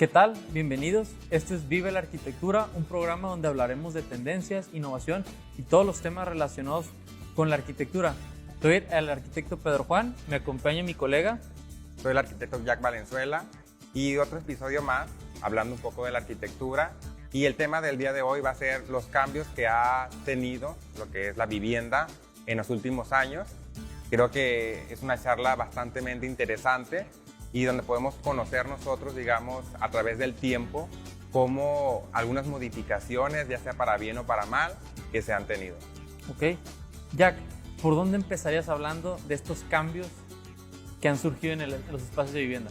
¿Qué tal? Bienvenidos. Esto es Vive la Arquitectura, un programa donde hablaremos de tendencias, innovación y todos los temas relacionados con la arquitectura. Soy el arquitecto Pedro Juan, me acompaña mi colega. Soy el arquitecto Jack Valenzuela y otro episodio más hablando un poco de la arquitectura. Y el tema del día de hoy va a ser los cambios que ha tenido lo que es la vivienda en los últimos años. Creo que es una charla bastante interesante y donde podemos conocer nosotros, digamos, a través del tiempo, cómo algunas modificaciones, ya sea para bien o para mal, que se han tenido. Ok. Jack, ¿por dónde empezarías hablando de estos cambios que han surgido en los espacios de vivienda?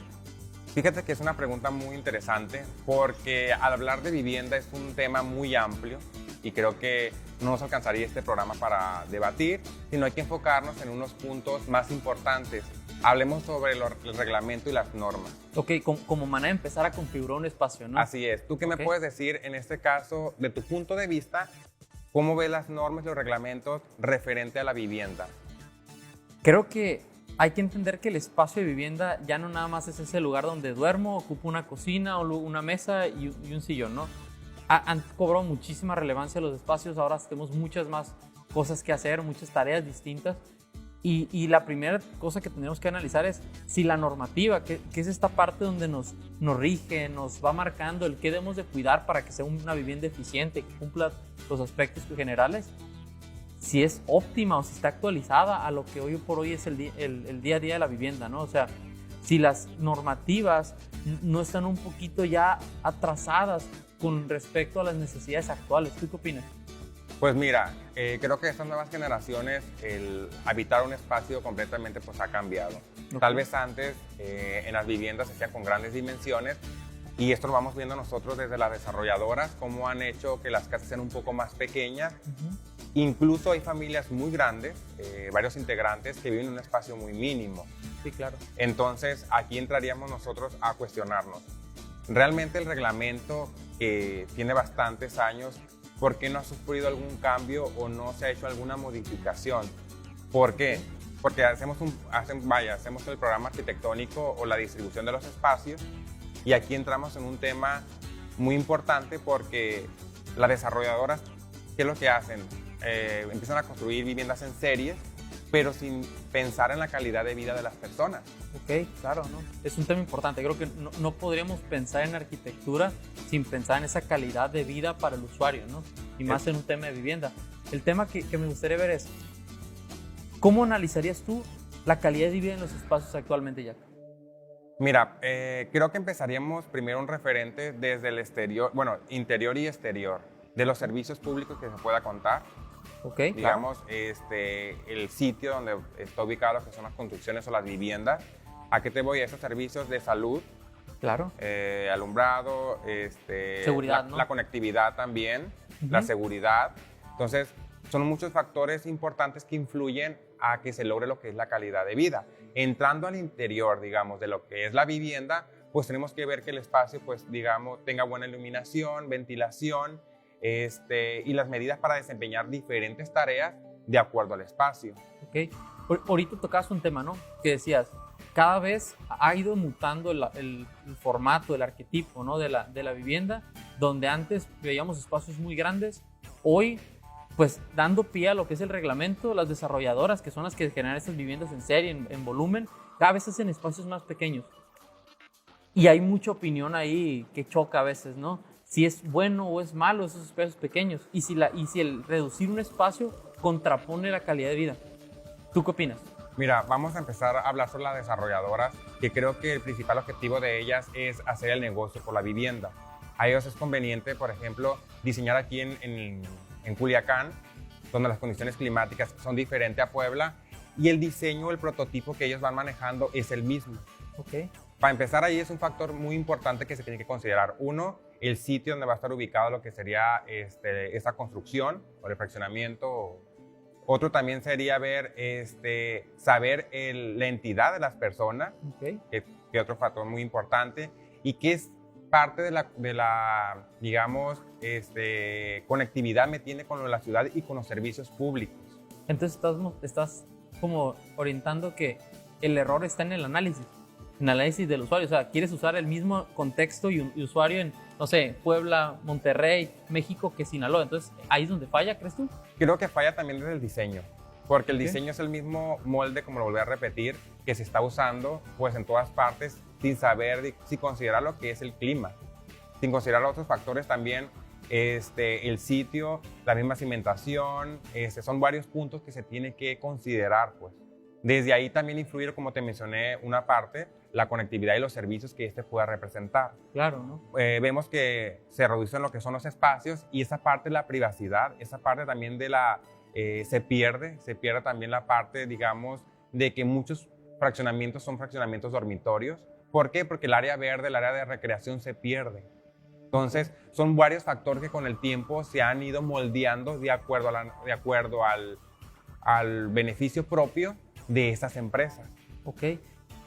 Fíjate que es una pregunta muy interesante porque al hablar de vivienda es un tema muy amplio y creo que no nos alcanzaría este programa para debatir, sino hay que enfocarnos en unos puntos más importantes. Hablemos sobre el reglamento y las normas. Ok, como manera de empezar a configurar un espacio, ¿no? Así es. ¿Tú qué me puedes decir en este caso, de tu punto de vista, cómo ves las normas y los reglamentos referente a la vivienda? Creo que hay que entender que el espacio de vivienda ya no nada más es ese lugar donde duermo, ocupo una cocina o una mesa y un sillón, ¿no? Han cobrado muchísima relevancia los espacios, ahora tenemos muchas más cosas que hacer, muchas tareas distintas. Y la primera cosa que tenemos que analizar es si la normativa, que es esta parte donde nos rige, nos va marcando el qué debemos de cuidar para que sea una vivienda eficiente, que cumpla los aspectos generales, si es óptima o si está actualizada a lo que hoy por hoy es el día a día de la vivienda, ¿no? O sea, si las normativas no están un poquito ya atrasadas con respecto a las necesidades actuales. ¿Tú qué opinas? Pues mira, creo que estas nuevas generaciones, el habitar un espacio completamente pues ha cambiado. Okay. Tal vez antes en las viviendas se hacían con grandes dimensiones y esto lo vamos viendo nosotros desde las desarrolladoras, cómo han hecho que las casas sean un poco más pequeñas. Incluso hay familias muy grandes, varios integrantes que viven en un espacio muy mínimo. Sí, claro. Entonces aquí entraríamos nosotros a cuestionarnos. Realmente el reglamento que tiene bastantes años, ¿por qué no ha sufrido algún cambio o no se ha hecho alguna modificación? ¿Por qué? Porque hacemos el programa arquitectónico o la distribución de los espacios y aquí entramos en un tema muy importante porque las desarrolladoras, ¿qué es lo que hacen? Empiezan a construir viviendas en series, pero sin pensar en la calidad de vida de las personas. Ok, claro, ¿no? Es un tema importante. Creo que no podríamos pensar en arquitectura sin pensar en esa calidad de vida para el usuario, ¿no? Y más en un tema de vivienda. El tema que me gustaría ver es, ¿cómo analizarías tú la calidad de vida en los espacios actualmente, Jack? Mira, creo que empezaríamos primero un referente desde el exterior, bueno, interior y exterior, de los servicios públicos que se pueda contar. Okay, digamos, el sitio donde está ubicado lo que son las construcciones o las viviendas. ¿A qué te voy? A esos servicios de salud, claro, alumbrado, seguridad, ¿no? La conectividad también, la seguridad. Entonces, son muchos factores importantes que influyen a que se logre lo que es la calidad de vida. Entrando al interior, digamos, de lo que es la vivienda, pues tenemos que ver que el espacio, pues, digamos, tenga buena iluminación, ventilación, y las medidas para desempeñar diferentes tareas de acuerdo al espacio. Ok. Ahorita tocabas un tema, ¿no? Que decías, cada vez ha ido mutando el formato, el arquetipo, ¿no? de la vivienda, donde antes veíamos espacios muy grandes, hoy, pues dando pie a lo que es el reglamento, las desarrolladoras, que son las que generan estas viviendas en serie, en volumen, cada vez hacen espacios más pequeños. Y hay mucha opinión ahí que choca a veces, ¿no? Si es bueno o es malo esos espacios pequeños y si el reducir un espacio contrapone la calidad de vida. ¿Tú qué opinas? Mira, vamos a empezar a hablar sobre las desarrolladoras, que creo que el principal objetivo de ellas es hacer el negocio por la vivienda. A ellos es conveniente, por ejemplo, diseñar aquí en Culiacán, donde las condiciones climáticas son diferentes a Puebla y el diseño, el prototipo que ellos van manejando es el mismo. Okay. Para empezar, ahí es un factor muy importante que se tiene que considerar. Uno, el sitio donde va a estar ubicado lo que sería esta construcción o el fraccionamiento. Otro también sería ver, saber la entidad de las personas, okay, que es otro factor muy importante, y que es parte de la digamos, conectividad me tiene con la ciudad y con los servicios públicos. Entonces estás como orientando que el error está en el análisis. en análisis del usuario. O sea, quieres usar el mismo contexto y usuario en, no sé, Puebla, Monterrey, México que Sinaloa. Entonces, ¿ahí es donde falla, crees tú? Creo que falla también desde el diseño, porque el Ok. diseño es el mismo molde, como lo volví a repetir, que se está usando pues en todas partes sin saber, sin considerar lo que es el clima, sin considerar otros factores también, el sitio, la misma cimentación, son varios puntos que se tiene que considerar, pues. Desde ahí también influir, como te mencioné, una parte, la conectividad y los servicios que pueda representar. Claro, ¿no? Vemos que se reducen lo que son los espacios y esa parte de la privacidad, esa parte también de se pierde también la parte, digamos, de que muchos fraccionamientos son fraccionamientos dormitorios. ¿Por qué? Porque el área verde, el área de recreación se pierde. Entonces, son varios factores que con el tiempo se han ido moldeando de acuerdo al beneficio propio de esas empresas. Ok.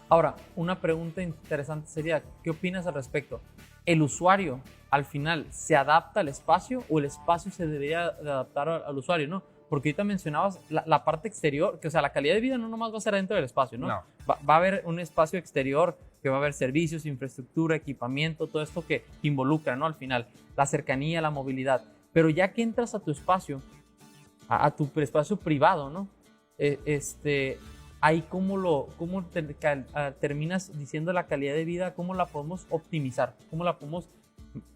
Ahora, una pregunta interesante sería, ¿qué opinas al respecto? ¿El usuario al final se adapta al espacio o el espacio se debería de adaptar al usuario, no? Porque ahorita mencionabas la parte exterior, que o sea, la calidad de vida no nomás va a ser dentro del espacio, ¿no? No. Va a haber un espacio exterior que va a haber servicios, infraestructura, equipamiento, todo esto que involucra, ¿no? Al final, la cercanía, la movilidad. Pero ya que entras a tu espacio, a tu espacio privado, ¿no? Ahí terminas diciendo la calidad de vida, cómo la podemos optimizar, cómo la podemos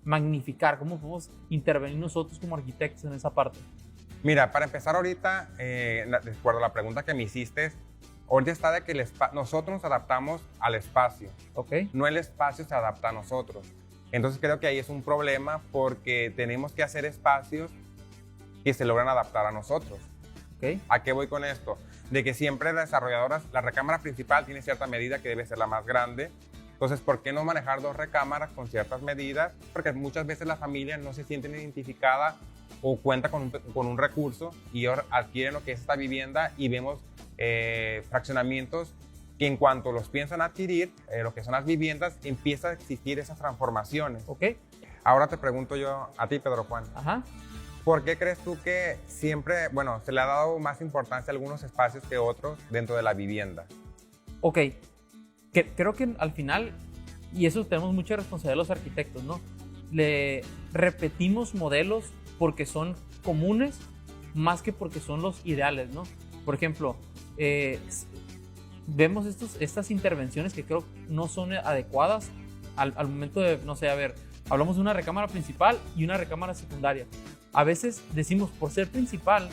magnificar, cómo podemos intervenir nosotros como arquitectos en esa parte. Mira, para empezar ahorita, de acuerdo a la pregunta que me hiciste, ahorita está de que nosotros nos adaptamos al espacio, ¿Ok? no el espacio se adapta a nosotros. Entonces creo que ahí es un problema porque tenemos que hacer espacios que se logran adaptar a nosotros. ¿Ok? ¿A qué voy con esto? De que siempre las desarrolladoras, la recámara principal tiene cierta medida que debe ser la más grande. Entonces, ¿por qué no manejar dos recámaras con ciertas medidas? Porque muchas veces la familia no se siente identificada o cuenta con un recurso y adquieren lo que es esta vivienda y vemos fraccionamientos que en cuanto los piensan adquirir, lo que son las viviendas, empieza a existir esas transformaciones. ¿Ok? Ahora te pregunto yo a ti, Pedro Juan. Ajá. ¿Por qué crees tú que siempre, se le ha dado más importancia a algunos espacios que otros dentro de la vivienda? Ok. Creo que al final, y eso tenemos mucha responsabilidad los arquitectos, ¿no? Le repetimos modelos porque son comunes más que porque son los ideales, ¿no? Por ejemplo, vemos estas intervenciones que creo no son adecuadas al momento de, no sé, a ver, hablamos de una recámara principal y una recámara secundaria. A veces decimos, por ser principal,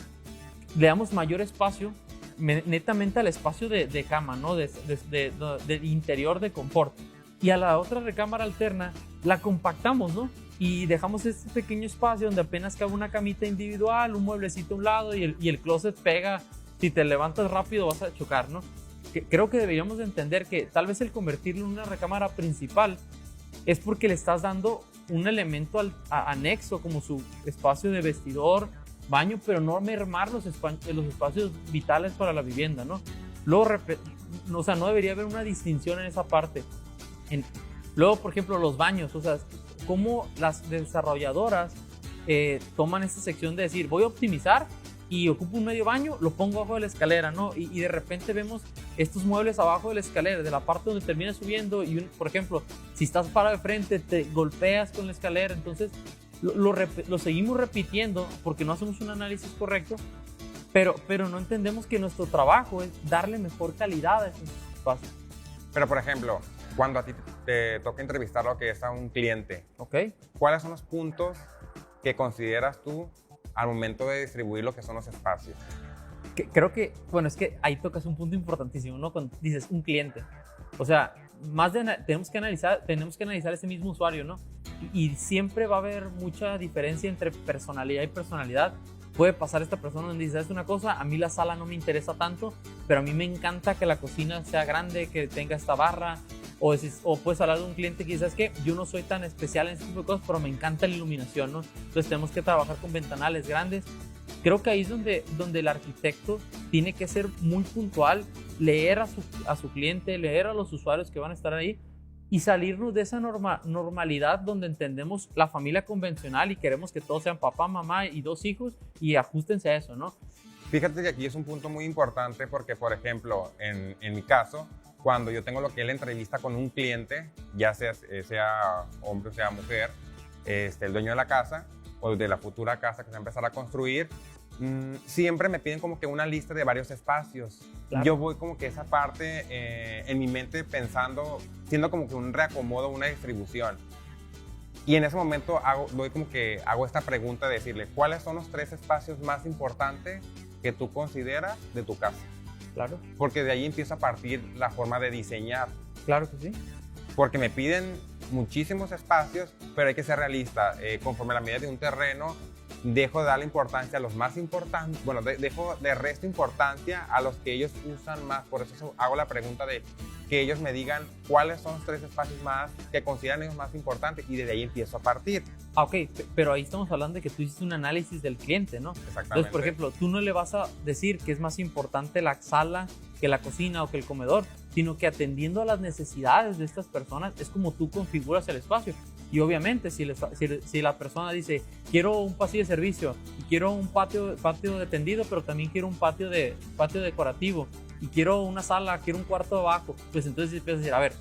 le damos mayor espacio netamente al espacio de cama, ¿no? Del interior de confort. Y a la otra recámara alterna la compactamos, ¿no? Y dejamos este pequeño espacio donde apenas cabe una camita individual, un mueblecito a un lado y el closet pega. Si te levantas rápido vas a chocar, ¿no? Creo que deberíamos de entender que tal vez el convertirlo en una recámara principal es porque le estás dando un elemento anexo como su espacio de vestidor, baño, pero no mermar los espacios vitales para la vivienda, ¿no? Luego, o sea, no debería haber una distinción en esa parte. Luego, por ejemplo, los baños, o sea, cómo las desarrolladoras toman esta sección de decir, voy a optimizar y ocupo un medio baño, lo pongo abajo de la escalera, ¿no? Y de repente vemos estos muebles abajo de la escalera, de la parte donde termina subiendo y, por ejemplo, si estás parado de frente, te golpeas con la escalera, entonces lo seguimos repitiendo porque no hacemos un análisis correcto, pero no entendemos que nuestro trabajo es darle mejor calidad a esos espacios. Pero, por ejemplo, cuando a ti te toca entrevistar lo que es a un cliente, ¿Ok? ¿cuáles son los puntos que consideras tú al momento de distribuir lo que son los espacios? Creo que, bueno, es que ahí tocas un punto importantísimo, ¿no? Cuando dices un cliente. O sea, tenemos que analizar ese mismo usuario, ¿no? Y siempre va a haber mucha diferencia entre personalidad y personalidad. Puede pasar esta persona donde dice, ¿sabes una cosa? A mí la sala no me interesa tanto, pero a mí me encanta que la cocina sea grande, que tenga esta barra. O puedes hablar de un cliente que dice, ¿sabes qué? Yo no soy tan especial en este tipo de cosas, pero me encanta la iluminación, ¿no? Entonces tenemos que trabajar con ventanales grandes. Creo que ahí es donde el arquitecto tiene que ser muy puntual, leer a su cliente, leer a los usuarios que van a estar ahí y salirnos de esa normalidad donde entendemos la familia convencional y queremos que todos sean papá, mamá y 2 hijos y ajustense a eso, ¿no? Fíjate que aquí es un punto muy importante porque, por ejemplo, en mi caso, cuando yo tengo lo que es la entrevista con un cliente, ya sea hombre o sea mujer, el dueño de la casa o de la futura casa que se va a empezar a construir, siempre me piden como que una lista de varios espacios. Claro. Yo voy como que esa parte en mi mente pensando, siendo como que un reacomodo, una distribución. Y en ese momento hago esta pregunta de decirle, ¿cuáles son los 3 espacios más importantes que tú consideras de tu casa? Claro. Porque de ahí empieza a partir la forma de diseñar. Claro que sí. Porque me piden muchísimos espacios, pero hay que ser realista. Conforme a la medida de un terreno, dejo de darle importancia a los más importantes, bueno, dejo de resto importancia a los que ellos usan más. Por eso hago la pregunta de que ellos me digan cuáles son los 3 espacios más que consideran ellos más importantes y desde ahí empiezo a partir. Ok, pero ahí estamos hablando de que tú hiciste un análisis del cliente, ¿no? Exactamente. Entonces, por ejemplo, tú no le vas a decir que es más importante la sala que la cocina o que el comedor, sino que atendiendo a las necesidades de estas personas es como tú configuras el espacio. Y obviamente si la persona dice, quiero un pasillo de servicio, y quiero un patio de tendido, pero también quiero un patio decorativo, y quiero una sala, quiero un cuarto abajo, pues entonces empiezas a decir, a ver,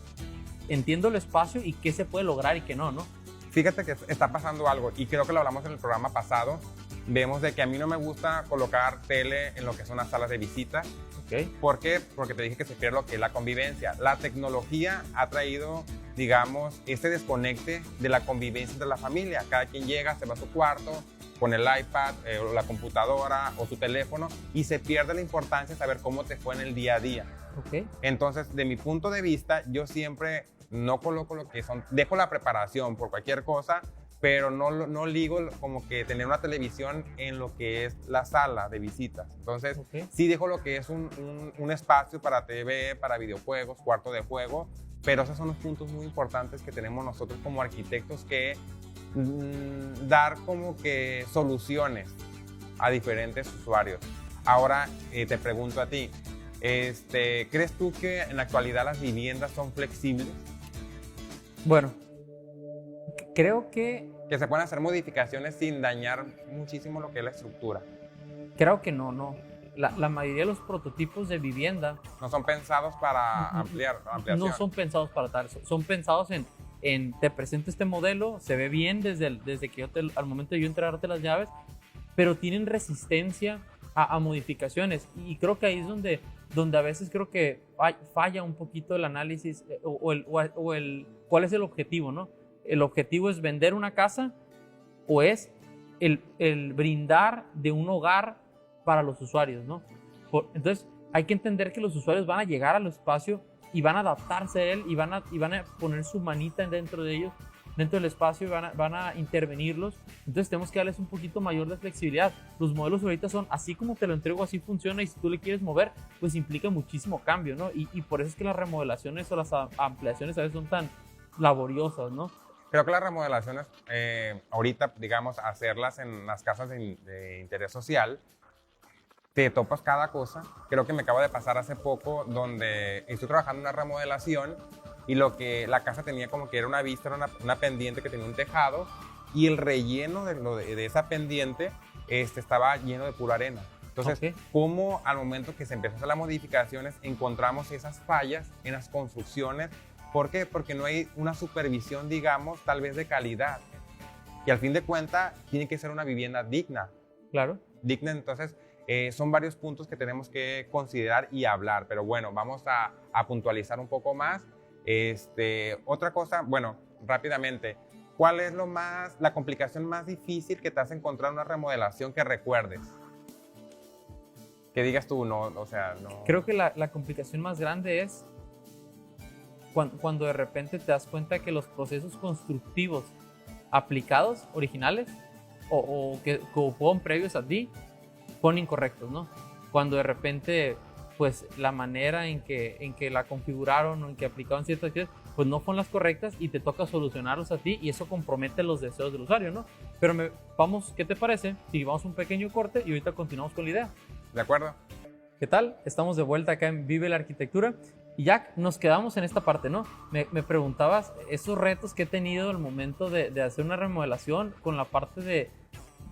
entiendo el espacio y qué se puede lograr y qué no, ¿no? Fíjate que está pasando algo, y creo que lo hablamos en el programa pasado. Vemos de que a mí no me gusta colocar tele en lo que son las salas de visitas. Okay. ¿Por qué? Porque te dije que se pierde lo que es la convivencia. La tecnología ha traído, digamos, este desconecte de la convivencia de la familia. Cada quien llega, se va a su cuarto, pone el iPad, o la computadora o su teléfono y se pierde la importancia de saber cómo te fue en el día a día. Okay. Entonces, de mi punto de vista, yo siempre no coloco lo que son, dejo la preparación por cualquier cosa, pero no ligo como que tener una televisión en lo que es la sala de visitas. Entonces, okay, sí dejo lo que es un espacio para TV, para videojuegos, cuarto de juego, pero esos son los puntos muy importantes que tenemos nosotros como arquitectos que dar como que soluciones a diferentes usuarios. Ahora te pregunto a ti, ¿crees tú que en la actualidad las viviendas son flexibles? Bueno, creo que se pueden hacer modificaciones sin dañar muchísimo lo que es la estructura. Creo que no. La mayoría de los prototipos de vivienda no son pensados para ampliación. No son pensados para tal, son pensados en te presento este modelo, se ve bien desde que al momento de yo entregarte las llaves, pero tienen resistencia a modificaciones, y creo que ahí es donde a veces creo que falla un poquito el análisis o el cuál es el objetivo, ¿no? ¿El objetivo es vender una casa o es el brindar de un hogar para los usuarios, ¿no? Entonces hay que entender que los usuarios van a llegar al espacio y van a adaptarse a él y van a poner su manita dentro de ellos, dentro del espacio, y van a intervenirlos. Entonces tenemos que darles un poquito mayor de flexibilidad. Los modelos ahorita son así como te lo entrego, así funciona, y si tú le quieres mover, pues implica muchísimo cambio, ¿no? Y por eso es que las remodelaciones o las ampliaciones a veces son tan laboriosas, ¿no? Creo que las remodelaciones, ahorita, digamos, hacerlas en las casas de interés social, te topas cada cosa. Creo que me acaba de pasar hace poco, donde estoy trabajando en una remodelación y la casa tenía como que era una vista, era una pendiente que tenía un tejado, y el relleno de esa pendiente estaba lleno de pura arena. Entonces, okay, ¿cómo al momento que se empezó a hacer las modificaciones encontramos esas fallas en las construcciones? ¿Por qué? Porque no hay una supervisión, digamos, tal vez de calidad. Y al fin de cuentas, tiene que ser una vivienda digna. Claro. Digna, entonces, son varios puntos que tenemos que considerar y hablar. Pero bueno, vamos a puntualizar un poco más. Otra cosa, bueno, rápidamente, ¿cuál es la complicación más difícil que te has encontrado en una remodelación que recuerdes? Que digas tú, no, o sea, no. Creo que la complicación más grande es cuando de repente te das cuenta que los procesos constructivos aplicados, originales, o que fueron previos a ti, fueron incorrectos, ¿no? Cuando de repente, pues, la manera en que la configuraron o en que aplicaron ciertas cosas, pues no fueron las correctas, y te toca solucionarlos a ti, y eso compromete los deseos del usuario, ¿no? Pero ¿qué te parece si vamos a un pequeño corte y ahorita continuamos con la idea? De acuerdo. ¿Qué tal? Estamos de vuelta acá en Vive la Arquitectura. Y Jack, nos quedamos en esta parte, ¿no? Me preguntabas esos retos que he tenido al momento de hacer una remodelación con la parte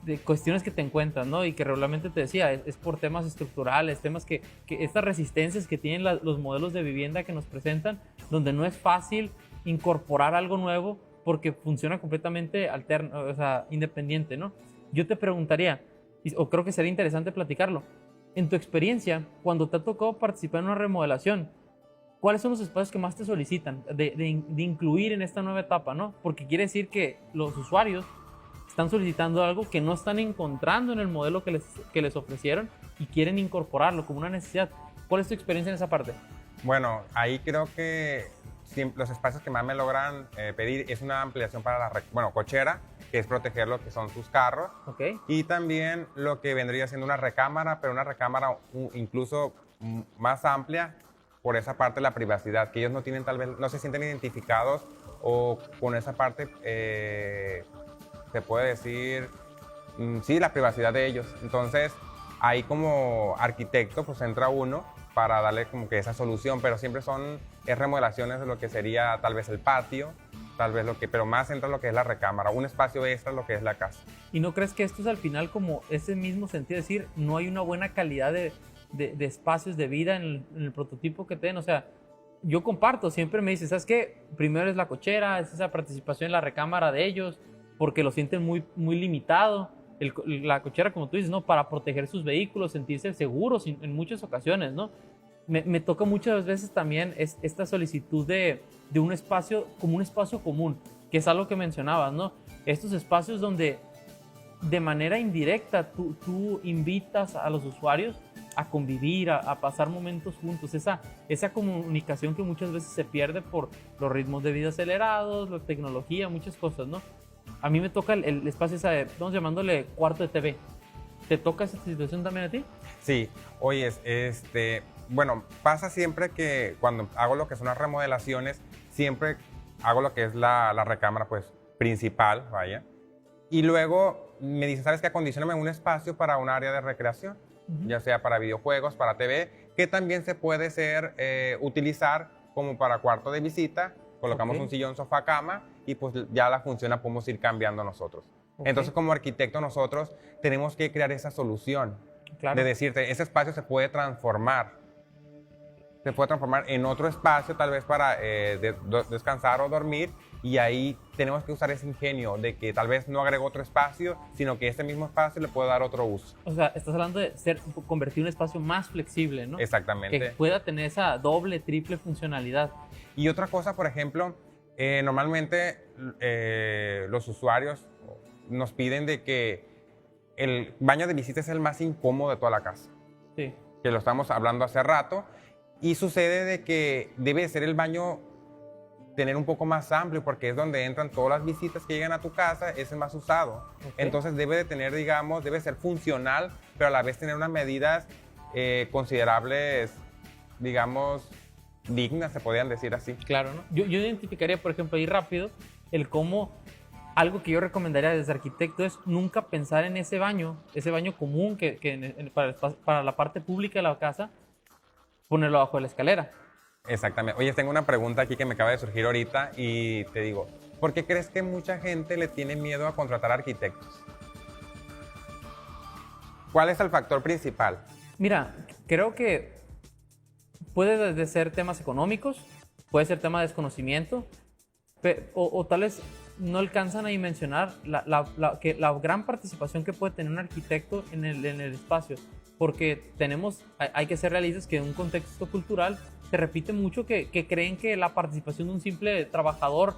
de cuestiones que te encuentras, ¿no? Y que regularmente te decía, es por temas estructurales, temas que estas resistencias que tienen los modelos de vivienda que nos presentan, donde no es fácil incorporar algo nuevo porque funciona completamente alterno, o sea, independiente, ¿no? Yo te preguntaría, o creo que sería interesante platicarlo, en tu experiencia, cuando te ha tocado participar en una remodelación, ¿cuáles son los espacios que más te solicitan de incluir en esta nueva etapa, ¿no? Porque quiere decir que los usuarios están solicitando algo que no están encontrando en el modelo que les ofrecieron y quieren incorporarlo como una necesidad. ¿Cuál es tu experiencia en esa parte? Bueno, ahí creo que los espacios que más me logran pedir es una ampliación para la cochera, que es proteger lo que son sus carros. Okay. Y también lo que vendría siendo una recámara, pero una recámara incluso más amplia por esa parte de la privacidad, que ellos no tienen, tal vez, no se sienten identificados o con esa parte, se puede decir, sí, la privacidad de ellos. Entonces, ahí como arquitecto, pues entra uno para darle como que esa solución, pero siempre son remodelaciones de lo que sería tal vez el patio, tal vez pero más entra lo que es la recámara, un espacio extra lo que es la casa. ¿Y no crees que esto es al final como ese mismo sentido de decir, no hay una buena calidad de espacios de vida en el prototipo que tienen? O sea, yo comparto, siempre me dicen, ¿sabes qué? Primero es la cochera, es esa participación en la recámara de ellos, porque lo sienten muy, muy limitado. La cochera, como tú dices, ¿no? Para proteger sus vehículos, sentirse seguros en muchas ocasiones, ¿no? Me toca muchas veces también esta solicitud de un espacio, como un espacio común, que es algo que mencionabas, ¿no? Estos espacios donde de manera indirecta tú invitas a los usuarios a convivir, a pasar momentos juntos, esa comunicación que muchas veces se pierde por los ritmos de vida acelerados, la tecnología, muchas cosas, ¿no? A mí me toca el espacio ese, estamos llamándole cuarto de TV. ¿Te toca esa situación también a ti? Sí, oye, bueno, pasa siempre que cuando hago lo que son las remodelaciones, siempre hago lo que es la recámara, pues, principal, vaya. Y luego me dicen, ¿sabes qué? Acondicióname un espacio para un área de recreación, ya sea para videojuegos, para TV, que también se puede utilizar como para cuarto de visita. Colocamos un sillón, sofá, cama y pues ya la función la podemos ir cambiando nosotros. Entonces, como arquitecto, nosotros tenemos que crear esa solución de decirte, ese espacio se puede transformar en otro espacio, tal vez para descansar o dormir, y ahí tenemos que usar ese ingenio de que tal vez no agrego otro espacio, sino que este mismo espacio le puedo dar otro uso. O sea, estás hablando de convertir un espacio más flexible, ¿no? Exactamente. Que pueda tener esa doble, triple funcionalidad. Y otra cosa, por ejemplo, normalmente los usuarios nos piden de que el baño de visita es el más incómodo de toda la casa. Sí. Que lo estamos hablando hace rato. Y sucede de que debe ser el baño tener un poco más amplio porque es donde entran todas las visitas que llegan a tu casa, es el más usado. Entonces debe de tener, digamos, debe ser funcional, pero a la vez tener unas medidas considerables, digamos, dignas, se podrían decir así. Claro, ¿no? Yo identificaría, por ejemplo, ahí rápido, el cómo algo que yo recomendaría desde arquitecto es nunca pensar en ese baño común para la parte pública de la casa, ponerlo abajo de la escalera. Exactamente. Oye, tengo una pregunta aquí que me acaba de surgir ahorita y te digo, ¿por qué crees que mucha gente le tiene miedo a contratar arquitectos? ¿Cuál es el factor principal? Mira, creo que puede ser temas económicos, puede ser tema de desconocimiento, o tal vez no alcanzan a dimensionar la gran participación que puede tener un arquitecto en el espacio, porque hay que ser realistas que en un contexto cultural se repite mucho que creen que la participación de un simple trabajador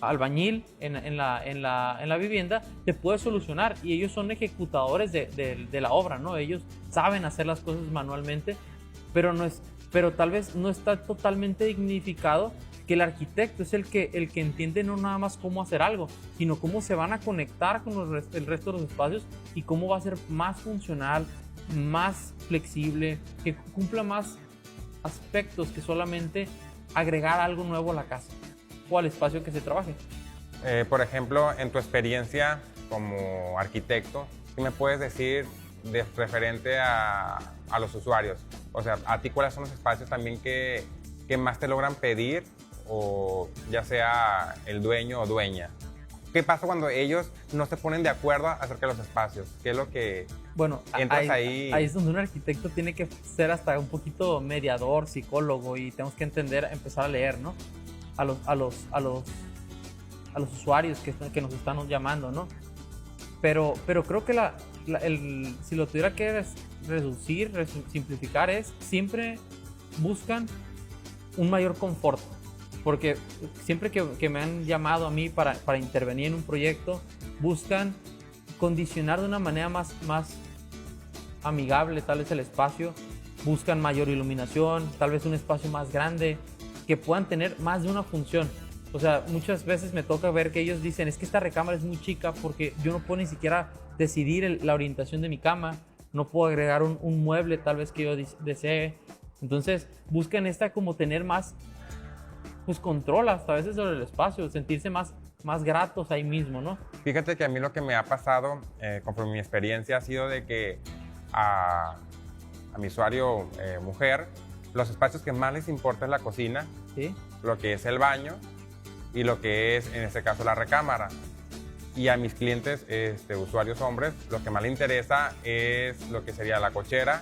albañil en la vivienda te puede solucionar, y ellos son ejecutadores de la obra, ¿no? Ellos saben hacer las cosas manualmente, pero tal vez no está totalmente dignificado que el arquitecto es el que entiende no nada más cómo hacer algo, sino cómo se van a conectar con el resto de los espacios y cómo va a ser más funcional, más flexible, que cumpla más aspectos que solamente agregar algo nuevo a la casa o al espacio que se trabaje. Por ejemplo, en tu experiencia como arquitecto, ¿qué me puedes decir referente a los usuarios? O sea, ¿a ti cuáles son los espacios también que más te logran pedir, o ya sea el dueño o dueña? ¿Qué pasa cuando ellos no se ponen de acuerdo acerca de los espacios? ¿Qué es lo que Bueno, entras ahí? Ahí es donde un arquitecto tiene que ser hasta un poquito mediador, psicólogo, y tenemos que entender, empezar a leer, ¿no? A los usuarios que nos están llamando, ¿no? Pero creo que si lo tuviera que simplificar, es siempre buscan un mayor confort. Porque siempre que me han llamado a mí para intervenir en un proyecto, buscan condicionar de una manera más amigable tal vez el espacio, buscan mayor iluminación, tal vez un espacio más grande, que puedan tener más de una función. O sea, muchas veces me toca ver que ellos dicen, es que esta recámara es muy chica porque yo no puedo ni siquiera decidir la orientación de mi cama, no puedo agregar un mueble tal vez que yo desee. Entonces buscan como tener más pues control hasta a veces sobre el espacio, sentirse más gratos ahí mismo, ¿no? Fíjate que a mí lo que me ha pasado, conforme mi experiencia, ha sido de que a mi usuario mujer, los espacios que más les importa es la cocina, ¿sí? Lo que es el baño y lo que es, en este caso, la recámara. Y a mis clientes, usuarios hombres, lo que más les interesa es lo que sería la cochera,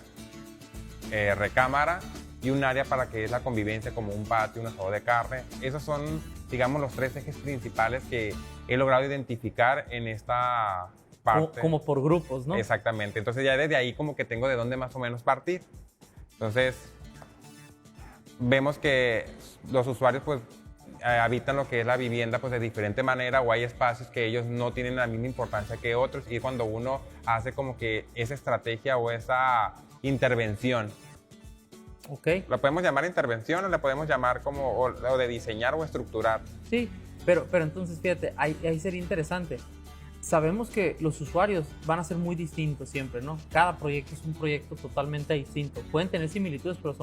recámara, y un área para que es la convivencia, como un patio, un asado de carne. Esos son, digamos, los 3 ejes principales que he logrado identificar en esta parte. Como por grupos, ¿no? Exactamente. Entonces ya desde ahí como que tengo de dónde más o menos partir. Entonces vemos que los usuarios pues habitan lo que es la vivienda pues de diferente manera, o hay espacios que ellos no tienen la misma importancia que otros, y cuando uno hace como que esa estrategia o esa intervención. Okay. ¿Lo podemos llamar intervención o le podemos llamar como o de diseñar o estructurar? Sí, pero entonces fíjate, ahí sería interesante. Sabemos que los usuarios van a ser muy distintos siempre, ¿no? Cada proyecto es un proyecto totalmente distinto. Pueden tener similitudes, pero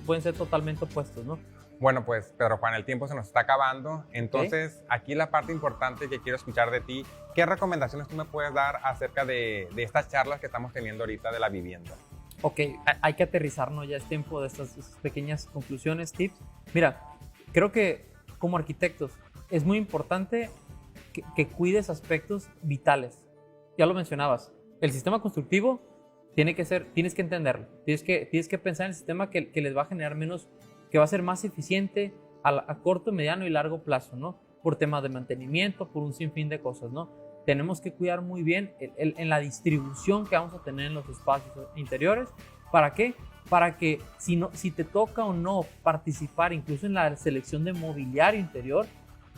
pueden ser totalmente opuestos, ¿no? Bueno, pues Pedro Juan, el tiempo se nos está acabando. Entonces, aquí la parte importante que quiero escuchar de ti, ¿qué recomendaciones tú me puedes dar acerca de estas charlas que estamos teniendo ahorita de la vivienda? Ok, hay que aterrizarnos, ya es tiempo de estas pequeñas conclusiones, tips. Mira, creo que como arquitectos es muy importante que cuides aspectos vitales. Ya lo mencionabas, el sistema constructivo tienes que entenderlo, tienes que pensar en el sistema que les va a generar menos, que va a ser más eficiente a corto, mediano y largo plazo, ¿no? Por temas de mantenimiento, por un sinfín de cosas, ¿no? Tenemos que cuidar muy bien en la distribución que vamos a tener en los espacios interiores. ¿Para qué? Para que si te toca o no participar incluso en la selección de mobiliario interior,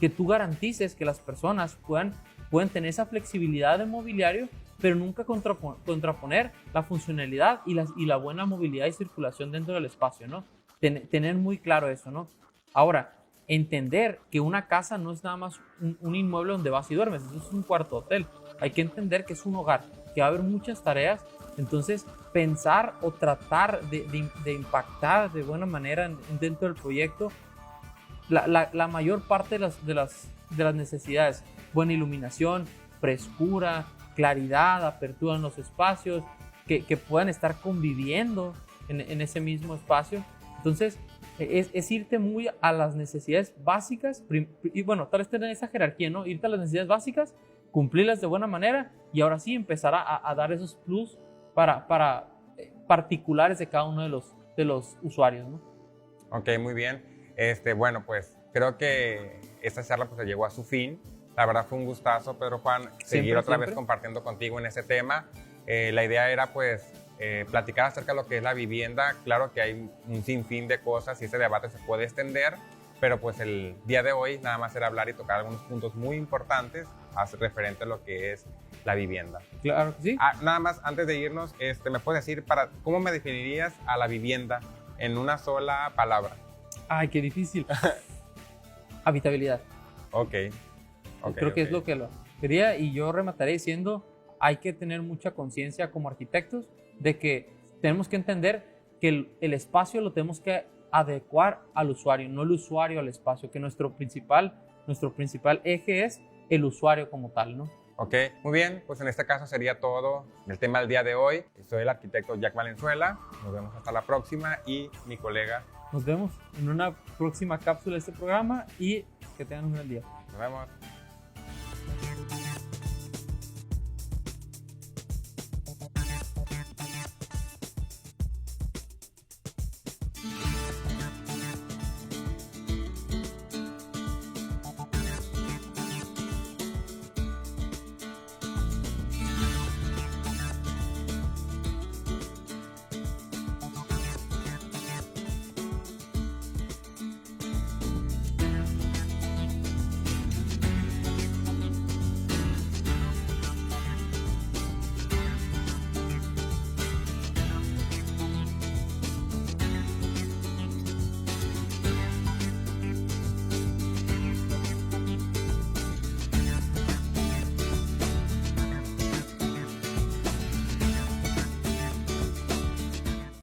que tú garantices que las personas puedan tener esa flexibilidad de mobiliario, pero nunca contraponer la funcionalidad y la buena movilidad y circulación dentro del espacio, ¿no? Tener muy claro eso, ¿no? Ahora, entender que una casa no es nada más un inmueble donde vas y duermes, eso es un cuarto hotel. Hay que entender que es un hogar, que va a haber muchas tareas. Entonces, pensar o tratar de impactar de buena manera dentro del proyecto la mayor parte de las necesidades. Buena iluminación, frescura, claridad, apertura en los espacios, que puedan estar conviviendo en ese mismo espacio. Entonces, es irte muy a las necesidades básicas, y bueno, tal vez tener esa jerarquía, ¿no? Irte a las necesidades básicas, cumplirlas de buena manera, y ahora sí empezar a dar esos plus para particulares de cada uno de los usuarios, ¿no? Ok, muy bien. Bueno, pues creo que esta charla pues llegó a su fin. La verdad fue un gustazo, Pedro Juan, seguir otra vez compartiendo contigo en ese tema. La idea era pues platicar acerca de lo que es la vivienda. Claro que hay un sinfín de cosas y ese debate se puede extender, pero pues el día de hoy nada más era hablar y tocar algunos puntos muy importantes referente a lo que es la vivienda. Claro que sí. Nada más, antes de irnos, ¿me puedes decir cómo me definirías a la vivienda en una sola palabra? Ay, qué difícil. Habitabilidad. Ok. Creo que es lo que lo quería, y yo remataré diciendo, hay que tener mucha conciencia como arquitectos de que tenemos que entender que el espacio lo tenemos que adecuar al usuario, no el usuario al espacio, que nuestro principal eje es el usuario como tal, ¿no? Ok, muy bien, pues en este caso sería todo el tema del día de hoy. Soy el arquitecto Jack Valenzuela, nos vemos hasta la próxima, y mi colega. Nos vemos en una próxima cápsula de este programa, y que tengan un buen día. Nos vemos.